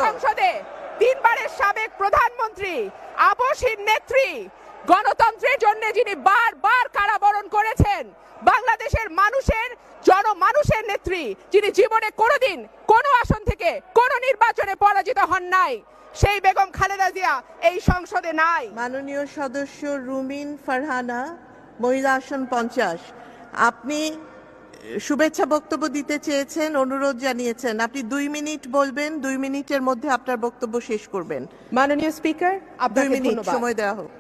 সংসদে তিনবারের সাবেক প্রধানমন্ত্রী, আবশহীন নেত্রী, গণতন্ত্রের জন্য যিনি বারবার কারাবরণ করেছেন, বাংলাদেশের জনমানুষের নেত্রী, যিনি জীবনে কোনোদিন কোনো আসন থেকে কোনো নির্বাচনে পরাজিত হন নাই, সেই বেগম খালেদা জিয়া এই সংসদে নাই। মাননীয় সদস্য রুমিন ফারহানা, মহিলা আসন 50, আপনি শুভেচ্ছা বক্তব্য দিতে চেয়েছেন, অনুরোধ জানিয়েছেন। আপনি 2 মিনিট বলবেন, 2 মিনিটের মধ্যে আপনার বক্তব্য শেষ করবেন। মাননীয় স্পিকার, 2 আপনাকে মিনিট ধন্যবাদ। সময় দেওয়া হোক।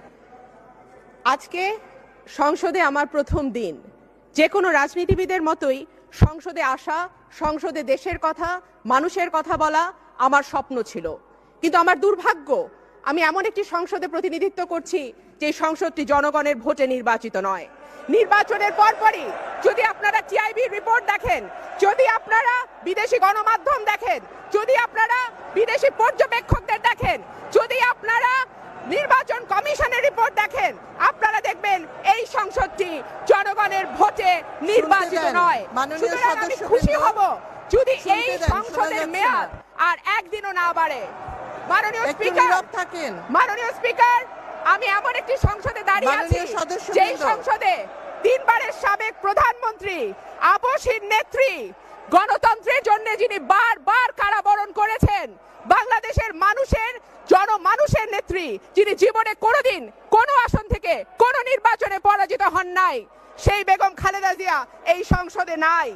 আজকে সংসদে আমার প্রথম দিন। যে কোনো রাজনীতিবিদের মতোই সংসদে আসা, সংসদে দেশের কথা, মানুষের কথা বলা আমার স্বপ্ন ছিল। কিন্তু আমার দুর্ভাগ্য, আমি এমন একটি সংসদে প্রতিনিধিত্ব করছি যে সংসদটি জনগণের ভোটে নির্বাচিত নয়। নির্বাচনের পরপরই যদি আপনারা টিআইবির রিপোর্ট দেখেন, যদি আপনারা বিদেশি গণমাধ্যম দেখেন, যদি আপনারা বিদেশি পর্যবেক্ষকদের দেখেন, যদি আপনারা নির্বাচন কমিশনের রিপোর্ট দেখেন, আপনারা দেখবেন এই সংসদটি জনগণের ভোটে নির্বাচিত নয়। সুতরাং আমি খুশি হব যদি এই সংসদের মেয়াদ আর একদিনও না বাড়ে। মাননীয় স্পিকার, আমি এমন একটি সংসদে দাঁড়িয়ে আছি যেই সংসদে তিনবারের সাবেক প্রধানমন্ত্রী, আবশহীন নেত্রী, গণতন্ত্রের জন্য যিনি বারবার কারাবরণ করেছেন, বাংলাদেশের জনমানুষের নেত্রী, যিনি জীবনে কোনোদিন কোনো আসন থেকে কোনো নির্বাচনে পরাজিত হন নাই, সেই বেগম খালেদা জিয়া এই সংসদে নাই।